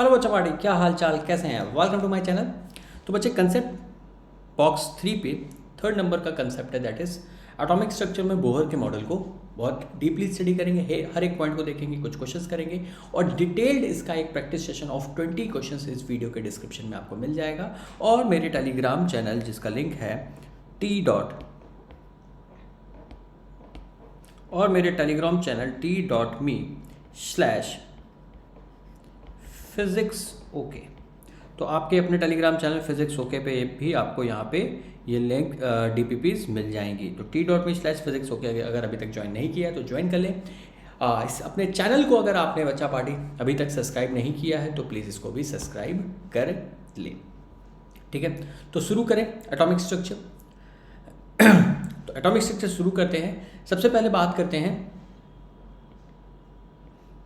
Hello बच्चा party, क्या हाल चाल, कैसे हैं? Welcome to my channel. तो बच्चे कंसेप्ट बॉक्स 3 पे थर्ड नंबर का कंसेप्ट है, दैट इज एटॉमिक स्ट्रक्चर में बोहर के मॉडल को बहुत डीपली स्टडी करेंगे, हर एक पॉइंट को देखेंगे, कुछ क्वेश्चंस करेंगे और डिटेल्ड इसका एक प्रैक्टिस सेशन ऑफ 20 क्वेश्चंस इस वीडियो के डिस्क्रिप्शन में आपको मिल जाएगा। और मेरे टेलीग्राम चैनल जिसका लिंक है t.me/physics ओके। तो आपके अपने टेलीग्राम चैनल फिजिक्स ओके पे भी आपको यहाँ पे ये लिंक DPPs मिल जाएंगी। तो t.me/physics ओके अगर अभी तक ज्वाइन नहीं किया है तो ज्वाइन कर लें। इस अपने चैनल को अगर आपने बच्चा पार्टी अभी तक सब्सक्राइब नहीं किया है तो प्लीज़ इसको भी सब्सक्राइब कर लें, ठीक है। तो शुरू करें एटॉमिक स्ट्रक्चर। तो एटॉमिक स्ट्रक्चर शुरू करते हैं। सबसे पहले बात करते हैं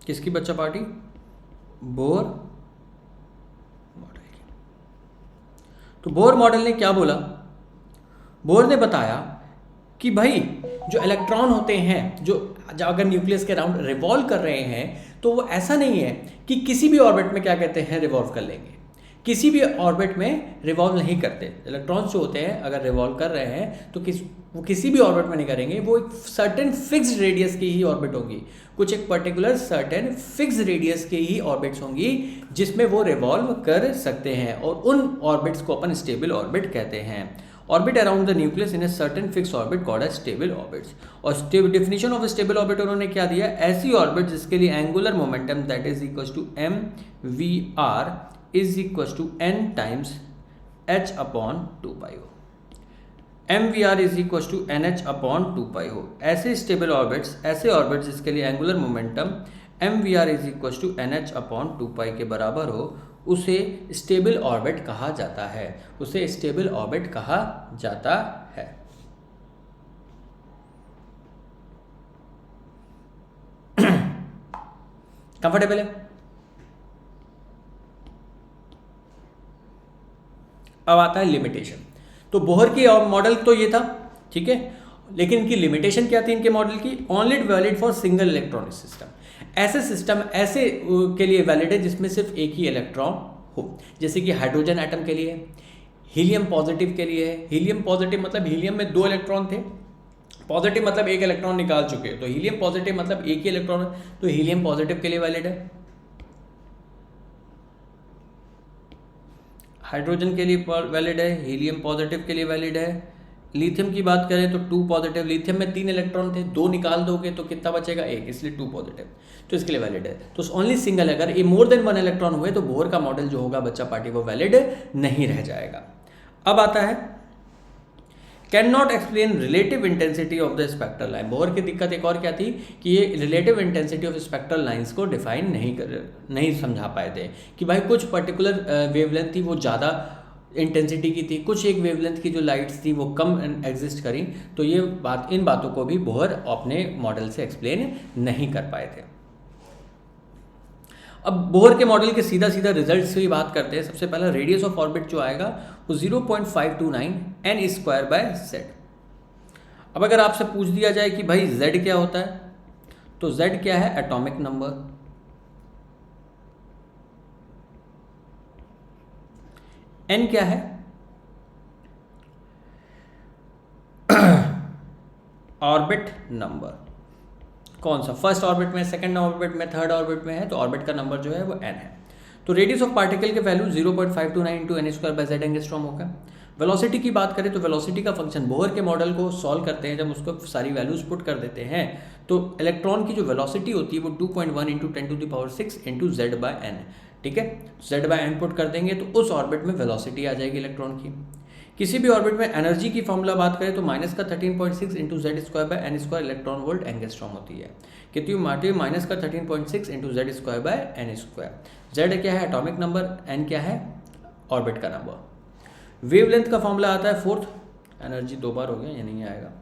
किसकी बच्चा पार्टी, बोर मॉडल की। तो बोर मॉडल ने क्या बोला? बोर ने बताया कि भाई जो इलेक्ट्रॉन होते हैं जो अगर न्यूक्लियस के अराउंड रिवॉल्व कर रहे हैं तो वो ऐसा नहीं है कि किसी भी ऑर्बिट में क्या कहते हैं रिवॉल्व कर लेंगे, किसी भी ऑर्बिट में रिवॉल्व नहीं करते। इलेक्ट्रॉन्स जो होते हैं अगर रिवॉल्व कर रहे हैं तो वो किसी भी ऑर्बिट में नहीं करेंगे, वो एक सर्टेन फिक्स्ड रेडियस की ही ऑर्बिट होगी, कुछ एक पर्टिकुलर सर्टेन फिक्स्ड रेडियस की ही ऑर्बिट्स होंगी जिसमें वो रिवॉल्व कर सकते हैं और उन ऑर्बिट्स को अपन स्टेबल ऑर्बिट कहते हैं। Orbit around the nucleus in a certain fix orbit called as stable orbits. और डेफिनेशन ऑफ स्टेबल ऑर्बिट उन्होंने क्या दिया? ऐसी ऑर्बिट जिसके लिए angular momentum that is equal to mvr is equal to n times h upon 2π हो। mvr is equal to nh upon 2π हो। ऐसे स्टेबल ऑर्बिट्स, ऐसे ऑर्बिट्स जिसके लिए angular momentum mvr is equal to nh upon 2π के बराबर हो, उसे स्टेबल ऑर्बिट कहा जाता है, उसे स्टेबल ऑर्बिट कहा जाता है। कंफर्टेबल है? अब आता है लिमिटेशन। तो बोहर की मॉडल तो ये था, ठीक है, लेकिन इनकी लिमिटेशन क्या थी इनके मॉडल की? Only valid for single electronic system. ऐसे सिस्टम ऐसे के लिए वैलिड है जिसमें सिर्फ एक ही इलेक्ट्रॉन हो, जैसे कि हाइड्रोजन एटम के लिए, हीलियम पॉजिटिव के लिए। हीलियम पॉजिटिव मतलब हीलियम में 2 इलेक्ट्रॉन थे, पॉजिटिव मतलब एक इलेक्ट्रॉन निकाल चुके हैं, तो हीलियम पॉजिटिव मतलब एक ही इलेक्ट्रॉन, तो हीलियम पॉजिटिव के लिए वैलिड है। हाइड्रोजन के लिए वैलिड है, हीलियम पॉजिटिव के लिए वैलिड है। लिथियम की बात करें तो 2 पॉजिटिव, लिथियम में 3 इलेक्ट्रॉन थे, 2 निकाल दोगे तो कितना बचेगा? 1, इसलिए 2 पॉजिटिव, तो इसके लिए वैलिड है। तो ओनली सिंगल, अगर ये मोर देन 1 इलेक्ट्रॉन हुए तो बोहर का मॉडल जो होगा बच्चा पार्टी वो वैलिड नहीं रह जाएगा। अब आता है can not explain relative intensity of the spectral line. Bohr की दिक्कत एक और क्या थी कि ये relative intensity of spectral lines को डिफाइन नहीं समझा पाए थे कि भाई कुछ पर्टिकुलर वेवलेंथ थी वो ज़्यादा इंटेंसिटी की थी, कुछ एक वेवलेंथ की जो लाइट्स थी वो कम एग्जिस्ट करी। तो ये बात, इन बातों को भी बोहर अपने मॉडल से एक्सप्लेन नहीं कर पाए थे। अब बोहर के मॉडल के सीधा सीधा रिजल्ट से ही बात करते हैं। सबसे पहला रेडियस ऑफ ऑर्बिट जो आएगा वो 0.529 n²/z। अब अगर आपसे पूछ दिया जाए कि भाई z क्या होता है, तो z क्या है? Atomic number. n क्या है? Orbit number. कौन सा? फर्स्ट ऑर्बिट में, सेकंड ऑर्बिट में, थर्ड ऑर्बिट में है, तो ऑर्बिट का नंबर जो है वो n है। तो रेडियस ऑफ पार्टिकल के वैल्यू 0.529 इंटू n² एंगस्ट्रॉम होगा। वेलोसिटी की बात करें तो वेलोसिटी का फंक्शन बोहर के मॉडल को सॉल्व करते हैं, जब उसको सारी वैल्यूज पुट कर देते हैं तो इलेक्ट्रॉन की जो वेलोसिटी होती है वो 2.1 इंटू 10⁶ इंटू z/n, ठीक है। z/n पुट कर देंगे तो उस ऑर्बिट में वेलोसिटी आ जाएगी इलेक्ट्रॉन की। किसी भी ऑर्बिट में एनर्जी की फॉर्मूला बात करें तो -13.6 into z² electron volt angstrom होती है। कितनी माटी? -13.6 इंटू z² z क्या है? एटॉमिक नंबर, n क्या है? ऑर्बिट का नंबर। वेवलेंथ का फॉर्मूला आता है 4th, एनर्जी 2 बार हो गया, ये नहीं आएगा।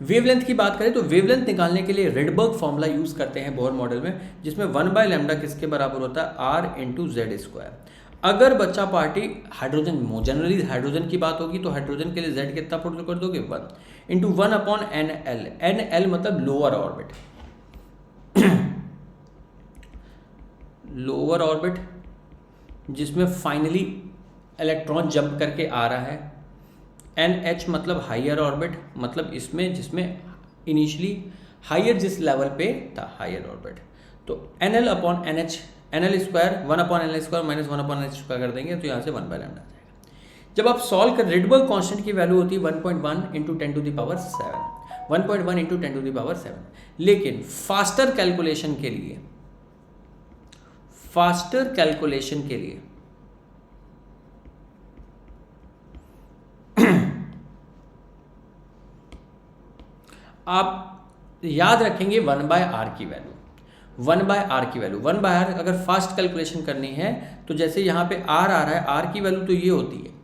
वेवलेंथ की बात करें तो वेवलेंथ निकालने के लिए रेडबर्ग फॉर्मूला यूज करते हैं बोहर मॉडल में, जिसमें 1/λ किसके बराबर होता है? r into z²। अगर बच्चा पार्टी हाइड्रोजन, जनरली हाइड्रोजन की बात होगी तो हाइड्रोजन के लिए z कितना पुट कर दोगे? 1 इंटू 1/nl। nl मतलब लोअर ऑर्बिट। लोअर ऑर्बिट जिसमें फाइनली इलेक्ट्रॉन जंप करके आ रहा है, NH मतलब हायर ऑर्बिट, मतलब इसमें जिसमें इनिशियली हायर जिस लेवल पे था हायर ऑर्बिट, तो NL upon NH, NL square 1 upon NL square minus 1 upon NH square कर देंगे तो यहाँ से 1 बाय लैम्डा आ जाएगा। जब आप सॉल्व कर रिडबर्ग कांस्टेंट की वैल्यू होती है 1.1 into 10 to the power 7, 1.1 into 10 to the power 7, लेकिन फास्टर कैलकुलेशन के लिए आप याद रखेंगे 1 बाय आर की वैल्यू, 1 बाय आर अगर फास्ट कैलकुलेशन करनी है तो जैसे यहाँ पे आर आ रहा है, आर की वैल्यू तो ये होती है,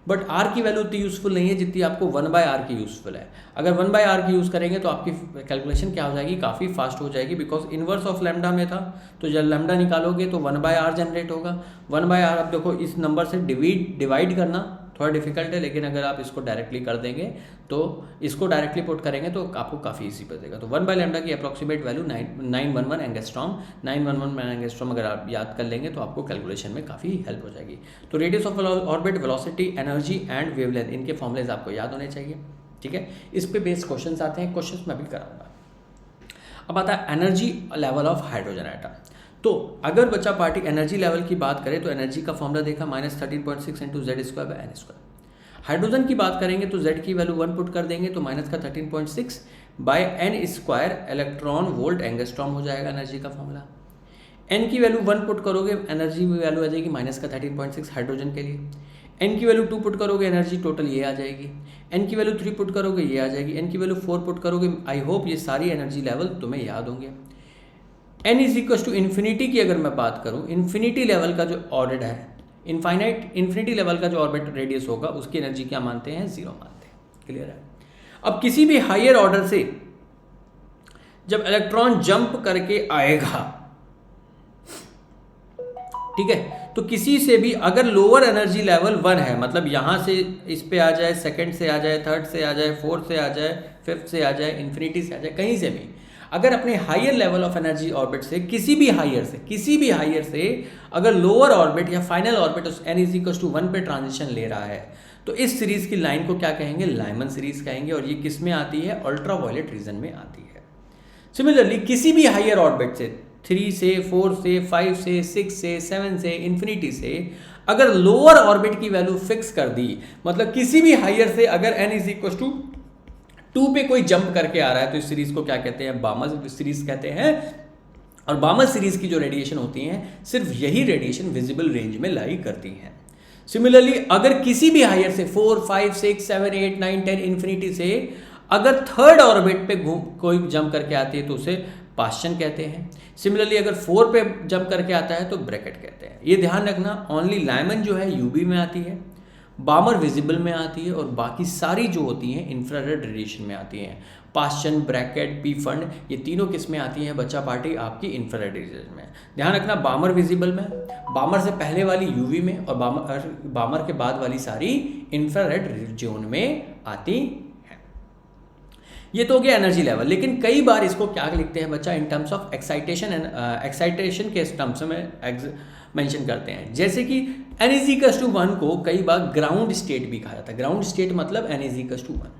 बट आर की वैल्यू उतनी यूजफुल नहीं है जितनी आपको 1 बाय आर की यूजफुल है। अगर 1 बाय आर की यूज़ करेंगे तो आपकी कैलकुलेशन क्या हो जाएगी, काफ़ी फास्ट हो जाएगी, बिकॉज इनवर्स ऑफ लैम्डा में था, तो जब लैम्डा निकालोगे तो 1 बाय आर जनरेट होगा। 1 बाय आर, अब देखो इस नंबर से डिवाइड करना थोड़ा डिफिकल्ट है, लेकिन अगर आप इसको डायरेक्टली कर देंगे तो इसको डायरेक्टली पुट करेंगे तो आपको काफ़ी इजी पड़ेगा। तो 1 बाय लैम्डा की अप्रॉक्सीमेट वैल्यू 911 एंगस्ट्रॉम, 911 एंगस्ट्रॉम अगर आप याद कर लेंगे तो आपको कैलकुलेशन में काफ़ी हेल्प हो जाएगी। तो radius of orbit, velocity, energy and wavelength, इनके फॉर्मुलेज आपको याद होने चाहिए, ठीक है। इस पे बेस्ड क्वेश्चन आते हैं, क्वेश्चन मैं भी कराऊंगा। अब आता है energy level of hydrogen atom. तो अगर बच्चा पार्टी एनर्जी लेवल की बात करें तो एनर्जी का फॉर्मूला देखा -13.6 into Z square by N square. Hydrogen की बात करेंगे तो जेड की वैल्यू 1 पुट कर देंगे तो माइनस का 13.6 by N square electron volt angstrom हो जाएगा एनर्जी का फॉर्मूला। एन की वैल्यू 1 पुट करोगे एनर्जी की वैल्यू आ जाएगी माइनस का 13.6 हाइड्रोजन के लिए। एन की वैल्यू 2 पुट करोगे एनर्जी टोटल ये आ जाएगी। एन की वैल्यू 3 पुट करोगे ये आ जाएगी। एन की वैल्यू 4 पुट करोगे। आई होप ये सारी एनर्जी लेवल तुम्हें याद होंगे। N is equal to infinity की अगर मैं बात करूं, इन्फिनिटी लेवल का जो ऑर्बिट है, इन्फिनिटी लेवल का जो ऑर्बिट रेडियस होगा उसकी एनर्जी क्या मानते हैं, 0 मानते हैं। क्लियर है। अब किसी भी हायर ऑर्डर से जब इलेक्ट्रॉन जंप करके आएगा, ठीक है, तो किसी से भी अगर लोअर एनर्जी लेवल 1 है, मतलब यहां से इस पे आ जाए, सेकंड से आ जाए, थर्ड से आ जाए, फोर्थ से आ जाए, फिफ्थ से आ जाए, इन्फिनिटी से आ जाए, कहीं से भी अगर अपने higher level of energy orbit से किसी भी हायर से अगर लोअर ऑर्बिट या फाइनल ऑर्बिट उस n इज इक्वल टू 1 पे ट्रांजिशन ले रहा है, तो इस सीरीज की लाइन को क्या कहेंगे, लाइमन सीरीज कहेंगे। और ये किस में आती है, अल्ट्रावायलेट रीजन में आती है। सिमिलरली किसी भी हायर ऑर्बिट से 3 से 4 से 5 से 6 से 7 से इन्फिनिटी से अगर लोअर ऑर्बिट की वैल्यू फिक्स कर दी, मतलब किसी भी हायर से अगर n इज इक्वल टू 2 पे कोई जंप करके आ रहा है, तो इस सीरीज को क्या कहते हैं, बामर सीरीज कहते हैं। और बामर सीरीज की जो रेडिएशन होती हैं, सिर्फ यही रेडिएशन विजिबल रेंज में लाई करती हैं। सिमिलरली अगर किसी भी हायर से 4, 5, 6, 7, 8, 9, 10 इन्फिनिटी से अगर थर्ड ऑर्बिट पे कोई जंप करके आती है तो उसे पास्चन कहते हैं। सिमिलरली अगर 4 पे जंप करके आता है तो ब्रैकेट कहते हैं। ये ध्यान रखना, ओनली लाइमन जो है यूवी में आती है, बामर विजिबल में आती है, और बाकी सारी जो होती हैं इंफ्रारेड रेडिएशन में आती हैं। पास्चन, ब्रैकेट, पी फंड, ये तीनों किस में आती हैं बच्चा पार्टी, आपकी इंफ्रारेड रेडिएशन में। ध्यान रखना, बामर विजिबल में, बामर से पहले वाली यूवी में, और बामर के बाद वाली सारी इंफ्रारेड जोन में आती हैं। ये तो हो गया एनर्जी लेवल। लेकिन कई बार इसको क्या लिखते हैं बच्चा, in terms of excitation and excitation के टर्म्स में मेंशन करते हैं। जैसे कि n इज इक्वल टू 1 को कई बार ग्राउंड स्टेट भी कहा जाता है। ग्राउंड स्टेट मतलब n is equal to 1।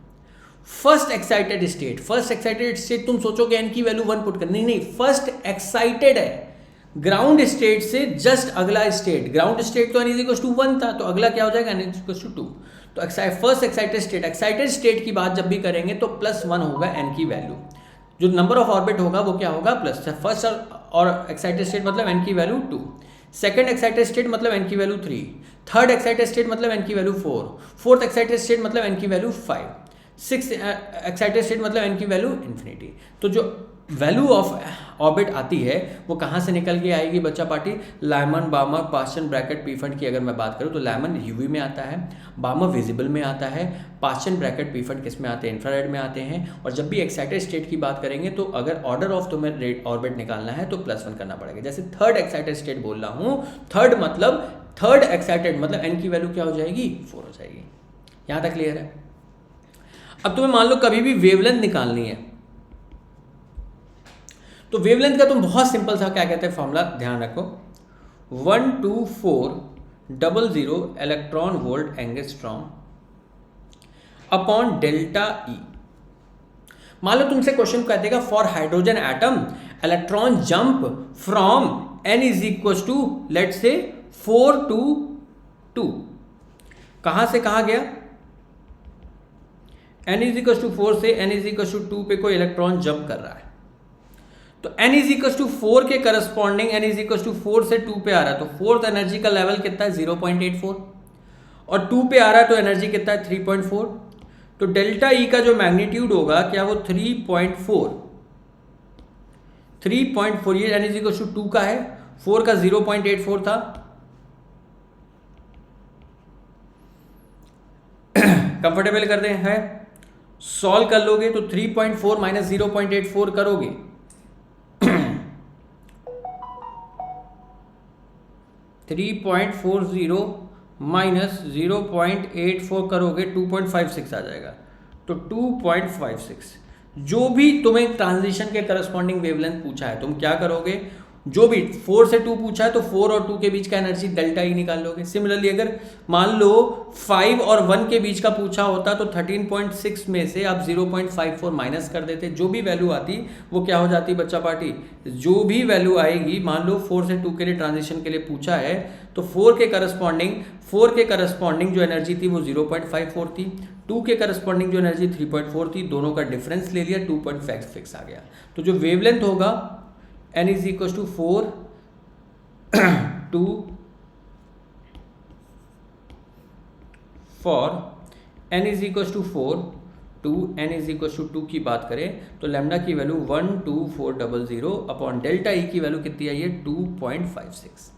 First excited state तुम सोचोगे n की वैल्यू 1 पुट कर, नहीं, फर्स्ट एक्साइटेड है। ग्राउंड स्टेट से जस्ट अगला स्टेट, ग्राउंड स्टेट तो n इज इक्वल टू 1 था, तो अगला क्या हो जाएगा, n इज इक्वल टू 2। तो फर्स्ट एक्साइटेड स्टेट की बात जब भी करेंगे तो +1 होगा n की वैल्यू। जो नंबर ऑफ ऑर्बिट होगा वो क्या होगा, प्लस। फर्स्ट और एक्साइटेड स्टेट मतलब n की वैल्यू 2, सेकेंड एक्साइटेड स्टेट मतलब n की वैल्यू 3, थर्ड एक्साइटेड स्टेट मतलब n की वैल्यू 4, फोर्थ एक्साइटेड स्टेट मतलब n की वैल्यू 5, सिक्स एक्साइटेड स्टेट मतलब n की वैल्यू इन्फिनिटी। तो जो वैल्यू ऑफ ऑर्बिट आती है वो कहाँ से निकल के आएगी बच्चा party, Lyman, बामर, Paschen, bracket, P fund की अगर मैं बात करूँ तो लाइमन यूवी में आता है, बामर विजिबल में आता है, पास्चन, ब्रैकेट, पी फंड किस में आते हैं, इंफ्रारेड में आते हैं। और जब भी एक्साइटेड स्टेट की बात करेंगे तो अगर ऑर्डर ऑफ तुम्हें ऑर्बिट निकालना है तो +1 करना पड़ेगा। जैसे थर्ड एक्साइटेड स्टेट बोल रहा हूँ, थर्ड एक्साइटेड मतलब n की वैल्यू क्या हो जाएगी, 4 हो जाएगी। यहाँ तक क्लियर है। अब तुम्हें मान लो कभी भी वेवलेंथ निकालनी है, तो वेवलेंथ का तुम बहुत सिंपल सा क्या कहते हैं फॉर्मूला, ध्यान रखो। 12400 electron volt angstrom upon delta E. मान लो तुमसे क्वेश्चन कह देगा for hydrogen atom electron jump from n is equal to let से 4 to 2। कहां से कहां गया? n इज इक्वल टू 4 से n इज इक्वल टू 2 पे कोई इलेक्ट्रॉन जंप कर रहा है, तो n इज इक्वल टू 4 के corresponding n is equal to 4 से 2 पे आ रहा है, तो फोर्थ एनर्जी का लेवल कितना है 0.84 और 2 पे आ रहा है तो एनर्जी कितना है 3.4। तो डेल्टा ई का जो मैग्नीट्यूड होगा क्या वो 3.4 ये n इज इक्वल टू 2 का है, 4 का 0.84 था। कंफर्टेबल कर दें है, सॉल्व कर लोगे तो 3.4 माइनस 0.84 करोगे 3.40 माइनस 0.84 करोगे 2.56 आ जाएगा, तो 2.56। जो भी तुम्हें ट्रांजिशन के करस्पॉन्डिंग वेवलेंथ पूछा है तुम क्या करोगे, जो भी 4 से 2 पूछा है तो 4 और 2 के बीच का एनर्जी डेल्टा ई निकाल लोगे। सिमिलरली अगर मान लो 5 और 1 के बीच का पूछा होता तो 13.6 में से आप 0.54 माइनस कर देते, जो भी वैल्यू आती वो क्या हो जाती बच्चा पार्टी, जो भी वैल्यू आएगी, मान लो 4 से 2 के लिए ट्रांजिशन के लिए पूछा है तो 4 के करस्पॉन्डिंग जो एनर्जी थी वो 0.54 थी, 2 के करस्पॉन्डिंग जो एनर्जी 3.4 थी, दोनों का डिफरेंस ले लिया 2.56 आ गया। तो जो वेवलेंथ होगा n is equal to 4 to for n is equal to 4 to n is equal to 2 की बात करें तो लैम्डा की वैल्यू 12400 अपॉन डेल्टा ई की वैल्यू कितनी आई है 2.56,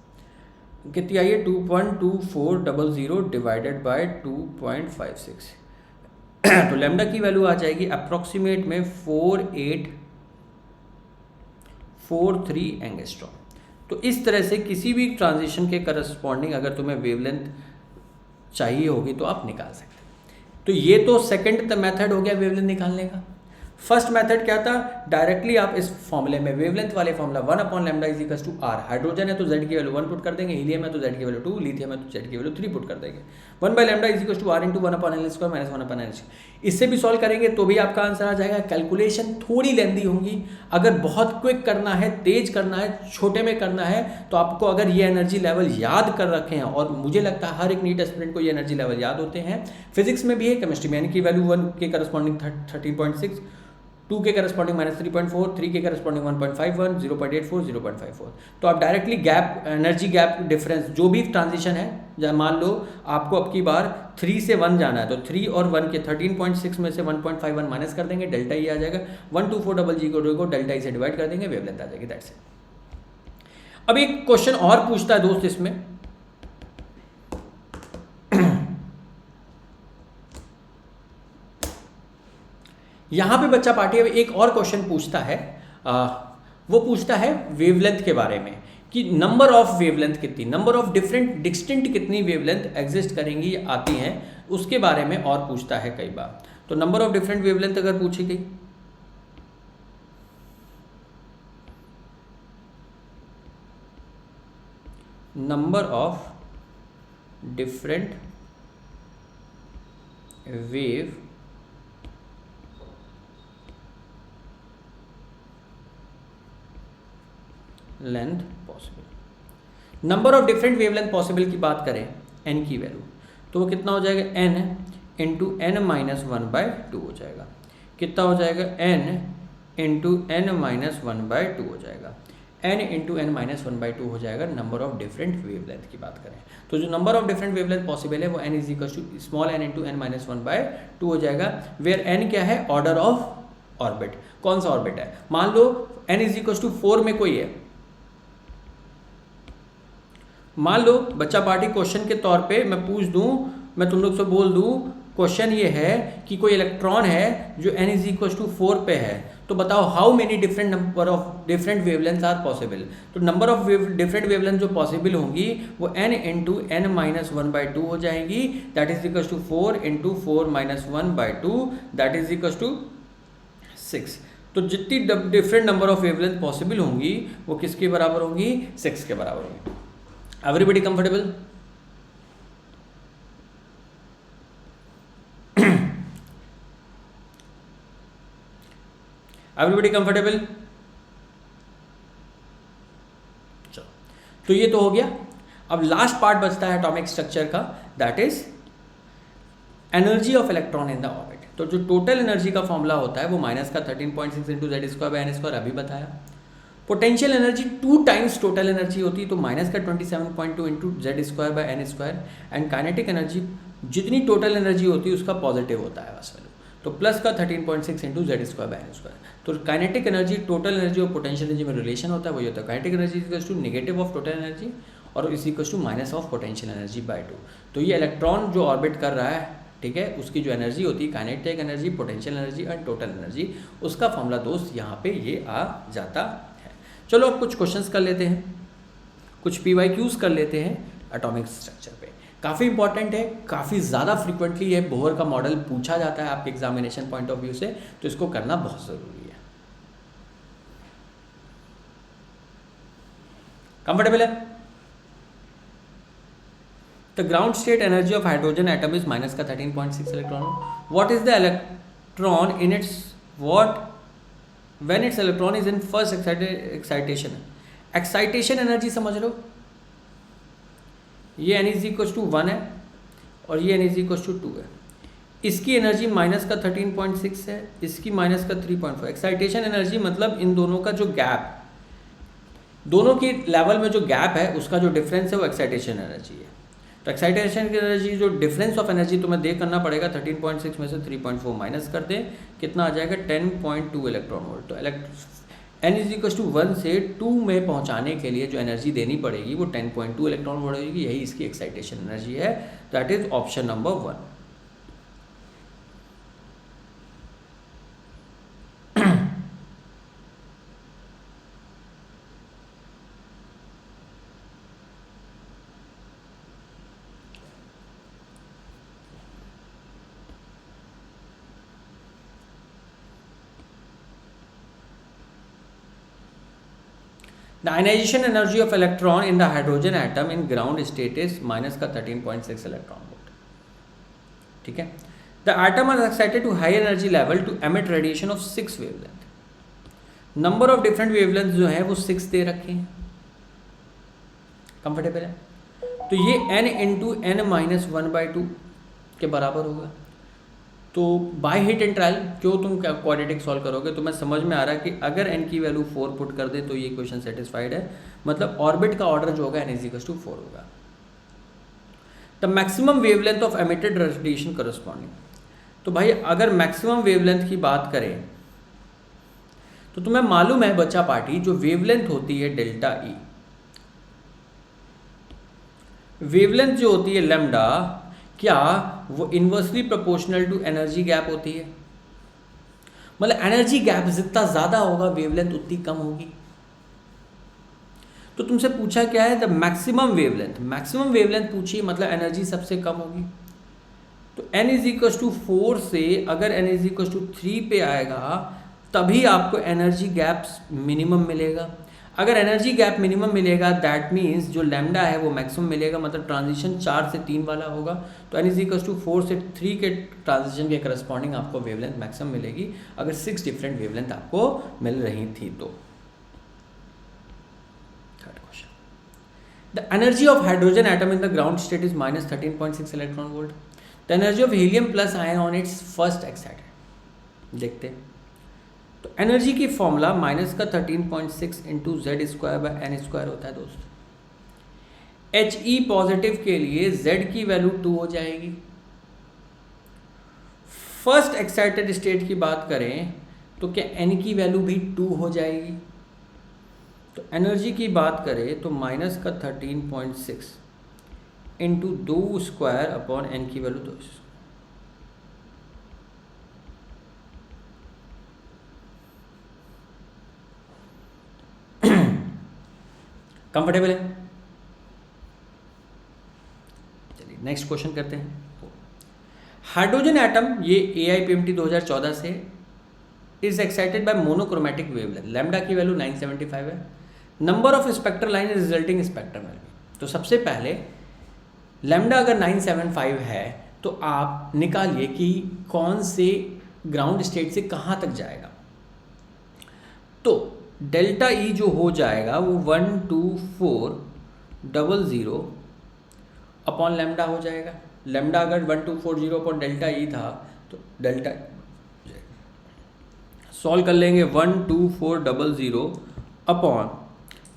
कितनी आई है 2.2400 डिवाइडेड बाय 2.56 तो लैम्डा की वैल्यू आ जाएगी अप्रोक्सीमेट में 4843 एंगस्ट्रॉम। तो इस तरह से किसी भी ट्रांजिशन के करस्पॉन्डिंग अगर तुम्हें वेवलेंथ चाहिए होगी तो आप निकाल सकते हैं। तो ये तो सेकंड मेथड हो गया वेवलेंथ निकालने का। फर्स्ट मेथड क्या था, डायरेक्टली आप इस फॉर्मूले में वेवलेंथ वाले formula 1 upon lambda is equal to R, hydrogen है तो z की वैल्यू 1 पुट कर देंगे, हीलियम है तो z की वैल्यू 2, लिथियम है तो z की वैल्यू 3 पुट कर देंगे, 1 by lambda is equal to R into 1 upon L square minus 1 upon L. इससे भी सॉल्व करेंगे तो भी आपका आंसर आ जाएगा। कैलकुलेशन थोड़ी लेंदी होंगी, अगर बहुत क्विक करना है, तेज करना है, छोटे में करना है तो आपको अगर ये एनर्जी लेवल याद कर रखे हैं, और मुझे लगता है हर एक नीट एस्पिरेंट को ये एनर्जी लेवल याद होते हैं, फिजिक्स में भी है, केमिस्ट्री में, यानी कि वैल्यू 1 के करस्पॉन्डिंग 13.6, 2 के करस्पॉन्डिंग माइनस 3.4, 3 के करस्पॉन्डिंग 1.51, 0.84, 0.54। तो आप directly gap, energy gap difference जो भी ट्रांजिशन है, मान लो आपको अब की बार 3 से 1 जाना है तो 3 और 1 के 13.6 में से 1.51 माइनस कर देंगे, डेल्टा ई आ जाएगा, 12400 को डेल्टा ई से डिवाइड कर देंगे, वेवलेंथ आ जाएगी, दैट्स इट। अब एक क्वेश्चन और पूछता है दोस्त इसमें, यहां पे बच्चा पार्टी अब एक और क्वेश्चन पूछता है, वो पूछता है वेवलेंथ के बारे में कि नंबर ऑफ वेवलेंथ कितनी, नंबर ऑफ डिफरेंट डिस्टिंक्ट कितनी वेवलेंथ एग्जिस्ट करेंगी आती हैं, उसके बारे में और पूछता है कई बार। तो नंबर ऑफ डिफरेंट वेवलेंथ अगर पूछी गई, number of different wave length possible, number of different wavelength possible की बात करें n की वैल्यू तो वो कितना हो जाएगा, n इंटू n माइनस 1/2 हो जाएगा, कितना हो जाएगा, n इंटू n माइनस 1/2 हो जाएगा, n इंटू n माइनस 1/2 हो जाएगा नंबर ऑफ डिफरेंट वेवलेंथ की बात करें। तो जो number of different wavelength possible है वो n is equal to small n into n minus 1/2 हो जाएगा, वेयर n क्या है, ऑर्डर ऑफ ऑर्बिट। कौन सा ऑर्बिट है, मान लो n इज इक्वल टू 4 में कोई है, मान लो बच्चा पार्टी क्वेश्चन के तौर पे मैं पूछ दूं, मैं तुम लोग से बोल दूं, क्वेश्चन ये है कि कोई इलेक्ट्रॉन है जो n इज इक्वल टू 4 पे है, तो बताओ how many different number of different wavelength are possible. तो नंबर ऑफ डिफरेंट वेवलेंथ जो पॉसिबल होंगी वो n इंटू n माइनस 1/2 हो जाएगी, that is equal to 4 into 4 minus 1/2 that is equal to 6। तो जितनी different number of wavelength possible होंगी वो किसके बराबर होंगी, 6 के बराबर होंगी। Everybody comfortable? Everybody comfortable? चलो, तो ये तो हो गया। अब लास्ट पार्ट बचता है एटॉमिक स्ट्रक्चर का, that is energy of electron in the orbit. तो जो टोटल एनर्जी का फॉर्मूला होता है वो माइनस का 13.6 into Z square by N square अभी बताया। Potential energy 2 times total energy होती है, तो माइनस का 27.2 into Z square by N square. And kinetic energy जितनी टोटल एनर्जी होती है उसका पॉजिटिव होता है बस वैल्यू, तो प्लस का 13.6 into Z square by N square. तो काइनेटिक एनर्जी टोटल एनर्जी और पोटेंशियल एनर्जी में रिलेशन होता है, वही होता है kinetic energy equals to negative of total energy और is equals to minus of potential energy by 2। तो ये इलेक्ट्रॉन जो ऑर्बिट कर रहा है, ठीक है, उसकी जो एनर्जी होती है kinetic energy, potential energy and total energy, उसका फॉर्मूला दोस्त यहाँ पे ये आ जाता है। चलो अब कुछ क्वेश्चंस कर लेते हैं, कुछ PYQs कर लेते हैं एटॉमिक स्ट्रक्चर पे। काफ़ी इंपॉर्टेंट है, काफ़ी ज़्यादा फ्रिक्वेंटली है बोहर का मॉडल पूछा जाता है आपके एग्जामिनेशन पॉइंट ऑफ व्यू से, तो इसको करना बहुत ज़रूरी है। कंफर्टेबल है? The ground state energy of hydrogen atom is minus का 13.6 electron volt. What is the electron in its when its electron is in first excitation? Excitation energy समझ लो, ये n is equals to 1 है और ये n is equals to 2 है। इसकी energy minus का 13.6 है, इसकी माइनस का 3.4। एक्साइटेशन एनर्जी मतलब इन दोनों का जो गैप, दोनों की लेवल में जो गैप है उसका जो डिफरेंस है वो एक्साइटेशन एनर्जी है। तो एक्साइटेशन की एनर्जी जो डिफरेंस ऑफ एनर्जी तुम्हें दे करना पड़ेगा, 13.6 में से 3.4 माइनस कर दें, कितना आ जाएगा 10.2 इलेक्ट्रॉन वोल्ट। तो n इज इक्वल टू 1 से 2 में पहुंचाने के लिए जो एनर्जी देनी पड़ेगी वो 10.2 इलेक्ट्रॉन वोल्ट होगी, यही इसकी एक्साइटेशन एनर्जी है। That is option number 1। The ionization energy of electron in the hydrogen atom in ground state is minus का 13.6 electron volt, ठीक है। The atom is excited to high energy level to emit radiation of 6 wavelength. Number of different wavelengths जो है वो 6 दे रखे हैं, comfortable है। तो ये n इंटू n माइनस 1/2 के बराबर होगा। तो बाय हिट एंड ट्रायल क्यों तुम क्वाड्रेटिक सॉल्व करोगे, तो मैं समझ में आ रहा है कि अगर n की वैल्यू 4 पुट कर दे तो ये क्वेश्चन सेटिस्फाइड है, मतलब ऑर्बिट का ऑर्डर जो होगा n इज इक्वल टू 4 होगा। The maximum wavelength of emitted radiation corresponding, तो भाई अगर मैक्सिमम वेवलेंथ की बात करें तो तुम्हें मालूम है बच्चा पार्टी, जो वेवलेंथ होती है डेल्टा ई, वेवलेंथ जो होती है लैम्डा, क्या वो inversely proportional to energy gap होती है? मतलब एनर्जी गैप जितना ज़्यादा होगा वेवलेंथ उतनी कम होगी। तो तुमसे पूछा क्या है, the maximum wavelength, maximum wavelength पूछिए मतलब एनर्जी सबसे कम होगी। तो n इज इक्वल टू 4 से अगर n इज इक्वल टू 3 पे आएगा तभी आपको एनर्जी गैप मिनिमम मिलेगा। अगर एनर्जी गैप मिनिमम मिलेगा दैट मीन्स जो लैम्डा है वो मैक्सिमम मिलेगा, मतलब ट्रांजिशन 4 से 3 वाला होगा। तो n इज इक्वल टू 4 से 3 के ट्रांजिशन के करस्पॉन्डिंग आपको वेवलेंथ मैक्सिमम मिलेगी, अगर 6 डिफरेंट वेवलेंथ आपको मिल रही थी तो। Third question, the energy of hydrogen atom in the ground state is minus 13.6 electron volt. The energy of helium plus ion on its first excited, देखते हैं। तो एनर्जी की फॉर्मूला माइनस का 13.6 into Z square by N square होता है दोस्त। He positive के लिए Z की वैल्यू 2 हो जाएगी। फर्स्ट एक्साइटेड स्टेट की बात करें तो क्या N की वैल्यू भी 2 हो जाएगी। तो एनर्जी की बात करें तो माइनस का 13.6 इंटू 2 स्क्वायर अपॉन N की वैल्यू 2। कंफर्टेबल है? चलिए नेक्स्ट क्वेश्चन करते हैं। हाइड्रोजन एटम, ये AIPMT 2014 से, is excited by monochromatic wavelength, lambda की वैल्यू 975 है। Number of spectral line resulting spectrum है। तो सबसे पहले लैम्डा अगर 975 है तो आप निकालिए कि कौन से ग्राउंड स्टेट से कहाँ तक जाएगा। तो डेल्टा ई जो हो जाएगा वो 12400 अपॉन लैम्डा हो जाएगा। लैम्डा अगर 1240 अपॉन डेल्टा ई था तो डेल्टा सॉल्व कर लेंगे 12400 अपॉन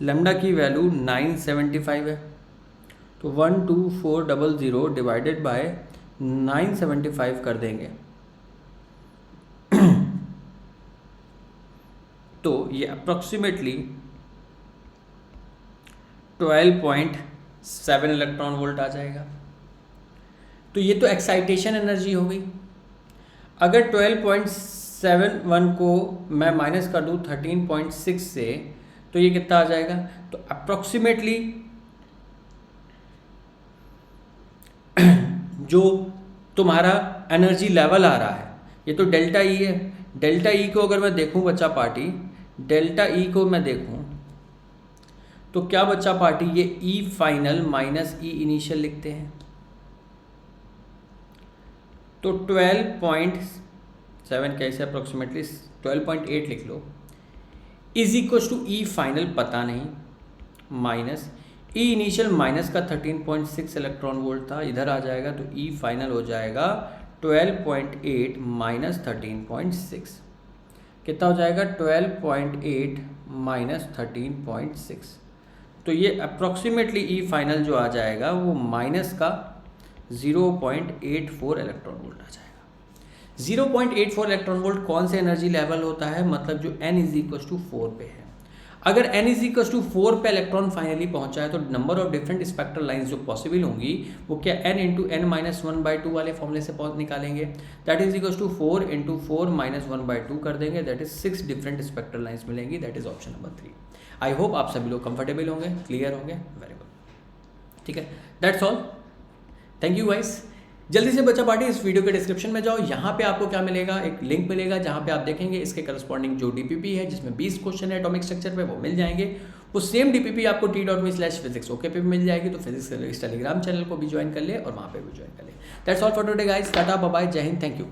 लैम्डा की वैल्यू 975 है, तो 12400 डिवाइडेड बाय 975 कर देंगे तो ये अप्रॉक्सीमेटली 12.7 इलेक्ट्रॉन वोल्ट आ जाएगा। तो ये तो एक्साइटेशन एनर्जी हो गई। अगर 12.71 को मैं माइनस कर दूँ 13.6 से तो ये कितना आ जाएगा, तो अप्रॉक्सीमेटली जो तुम्हारा एनर्जी लेवल आ रहा है ये तो डेल्टा ई है। डेल्टा ई को अगर मैं देखूं बच्चा पार्टी, डेल्टा ई को मैं देखूं तो क्या बच्चा पार्टी, ये E final minus E initial लिखते हैं तो 12.7 कैसे अप्रोक्सीमेटली 12.8 लिख लो, is equal to E final पता नहीं माइनस ई इनिशियल माइनस का 13.6 इलेक्ट्रॉन वोल्ट था, इधर आ जाएगा तो ई फाइनल हो जाएगा 12.8 माइनस 13.6 कितना हो जाएगा 12.8 माइनस 13.6। तो ये अप्रॉक्सीमेटली ई फाइनल जो आ जाएगा वो माइनस का 0.84 इलेक्ट्रॉन वोल्ट आ जाएगा। 0.84 इलेक्ट्रॉन वोल्ट कौन से एनर्जी लेवल होता है, मतलब जो n इज इक्वल टू 4 पे है। अगर n इज इक्वल टू 4 पे इलेक्ट्रॉन फाइनली पहुंचा है तो number of different spectral lines जो पॉसिबल होंगी वो क्या n इंटू n माइनस 1/2 वाले फॉर्मूले से निकालेंगे, that is equal to 4 into 4 minus 1/2 कर देंगे, that is 6 different spectral lines मिलेंगी, that is option number 3। I hope आप सभी लोग कंफर्टेबल होंगे, क्लियर होंगे, वेरी गुड, ठीक है, that's all, thank you guys. जल्दी से बच्चा पार्टी इस वीडियो के डिस्क्रिप्शन में जाओ, यहाँ पे आपको क्या मिलेगा, एक लिंक मिलेगा जहाँ पे आप देखेंगे इसके करस्पॉन्डिंग जो डीपीपी है जिसमें 20 क्वेश्चन है एटॉमिक स्ट्रक्चर पे, वो मिल जाएंगे। वो सेम डीपीपी आपको t.me/physics ओके पे भी मिल जाएगी, तो फिजिक्स के टेलीग्राम चैनल को भी ज्वाइन कर ले और वहाँ पे भी ज्वाइन कर ले। That's all for today guys, tata bye bye, जय हिंद, थैंक यू।